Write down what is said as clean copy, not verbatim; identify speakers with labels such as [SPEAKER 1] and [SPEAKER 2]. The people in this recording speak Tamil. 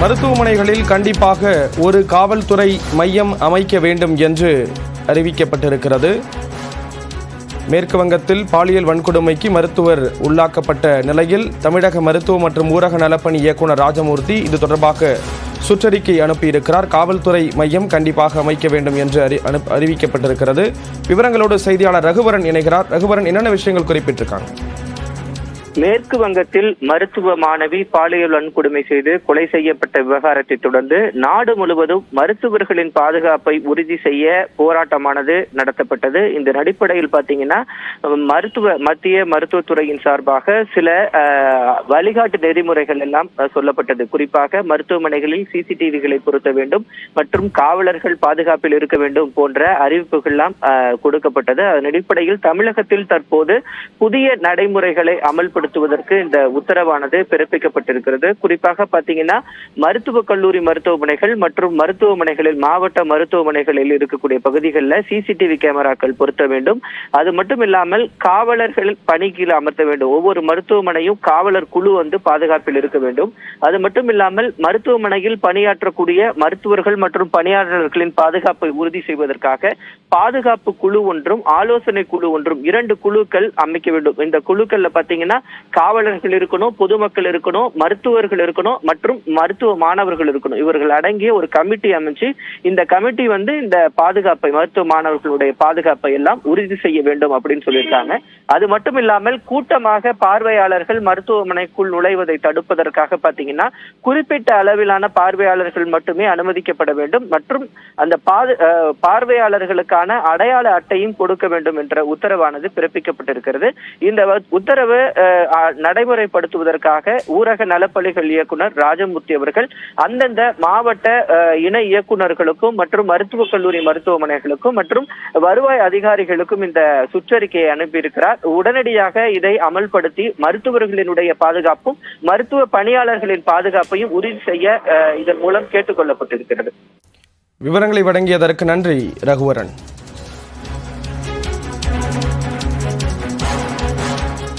[SPEAKER 1] மருத்துவமனைகளில் கண்டிப்பாக ஒரு காவல்துறை மையம் அமைக்க வேண்டும் என்று அறிவிக்கப்பட்டிருக்கிறது. மேற்கு வங்கத்தில் பாலியல் வன்கொடுமைக்கு மருத்துவர் உள்ளாக்கப்பட்ட நிலையில் தமிழக மருத்துவ மற்றும் ஊரக நலப்பணி இயக்குநர் ராஜமூர்த்தி இது தொடர்பாக சுற்றறிக்கை அனுப்பியிருக்கிறார். காவல்துறை மையம் கண்டிப்பாக அமைக்க வேண்டும் என்று அறிவிக்கப்பட்டிருக்கிறது. விவரங்களோடு செய்தியாளர் ரகுவரன் இணைகிறார். ரகுவரன், என்னென்ன விஷயங்கள் குறிப்பிட்டிருக்காங்க?
[SPEAKER 2] மேற்கு வங்கத்தில் மருத்துவ மாணவி பாலியல் வன்கொடுமை செய்து கொலை செய்யப்பட்ட விவகாரத்தை தொடர்ந்து நாடு முழுவதும் மருத்துவர்களின் பாதுகாப்பை உறுதி செய்ய போராட்டமானது நடத்தப்பட்டது. இந்த அடிப்படையில் பாத்தீங்கன்னா மத்திய மருத்துவத்துறையின் சார்பாக சில வழிகாட்டு நெறிமுறைகள் எல்லாம் சொல்லப்பட்டது. குறிப்பாக மருத்துவமனைகளில் சிசிடிவிகளை பொருத்த வேண்டும் மற்றும் காவலர்கள் பாதுகாப்பில் இருக்க வேண்டும் போன்ற அறிவிப்புகள் எல்லாம் கொடுக்கப்பட்டது. அதன் அடிப்படையில் தமிழகத்தில் தற்போது புதிய நடைமுறைகளை அமல்படுத்த இந்த உத்தரவானது பிறப்பிக்கப்பட்டிருக்கிறது. குறிப்பாக பாத்தீங்கன்னா மருத்துவக் கல்லூரி மருத்துவமனைகள் மற்றும் மருத்துவமனைகளில் மாவட்ட மருத்துவமனைகளில் இருக்கக்கூடிய பகுதிகளில் சிசிடிவி கேமராக்கள் பொருத்த வேண்டும். அது மட்டும் இல்லாமல் காவலர்கள் பணியில் அமர்த்த வேண்டும். ஒவ்வொரு மருத்துவமனையும் காவலர் குழு பாதுகாப்பில் இருக்க வேண்டும். அது மட்டும் இல்லாமல் மருத்துவமனையில் பணியாற்றக்கூடிய மருத்துவர்கள் மற்றும் பணியாளர்களின் பாதுகாப்பை உறுதி செய்வதற்காக பாதுகாப்பு குழு ஒன்றும் ஆலோசனை குழு ஒன்றும் 2 குழுக்கள் அமைக்க வேண்டும். இந்த குழுக்கள்ல பாத்தீங்கன்னா காவலர்கள் இருக்கணும், பொதுமக்கள் இருக்கணும், மருத்துவர்கள் இருக்கணும் மற்றும் மருத்துவ மாணவர்கள் இருக்கணும். இவர்கள் அடங்கிய ஒரு கமிட்டி அமைச்சு இந்த கமிட்டி இந்த பாதுகாப்பை மருத்துவ மாணவர்களுடைய பாதுகாப்பை எல்லாம் உறுதி செய்ய வேண்டும் அப்படின்னு சொல்லியிருக்காங்க. அது மட்டும் இல்லாமல் கூட்டமாக பார்வையாளர்கள் மருத்துவமனைக்குள் நுழைவதை தடுப்பதற்காக பாத்தீங்கன்னா குறிப்பிட்ட அளவிலான பார்வையாளர்கள் மட்டுமே அனுமதிக்கப்பட வேண்டும் மற்றும் அந்த பார்வையாளர்களுக்கான அடையாள அட்டையும் கொடுக்க வேண்டும் என்ற உத்தரவானது பிறப்பிக்கப்பட்டிருக்கிறது. இந்த உத்தரவு நடைமுறைப்படுத்துவதற்காக ஊரக நலப்பணிகள் இயக்குனர் ராஜமூர்த்தி அவர்கள் அந்தந்த மாவட்ட இணை இயக்குநர்களுக்கும் மற்றும் மருத்துவக் கல்லூரி மருத்துவமனைகளுக்கும் மற்றும் வருவாய் அதிகாரிகளுக்கும் இந்த சுற்றறிக்கையை அனுப்பியிருக்கிறார். உடனடியாக இதை அமல்படுத்தி மருத்துவர்களினுடைய பாதுகாப்பும் மருத்துவ பணியாளர்களின் பாதுகாப்பையும் உறுதி செய்ய இதன் மூலம் கேட்டுக் கொள்ளப்பட்டிருக்கிறது.
[SPEAKER 1] விவரங்களை வழங்கியதற்கு நன்றி ரகுவரன்.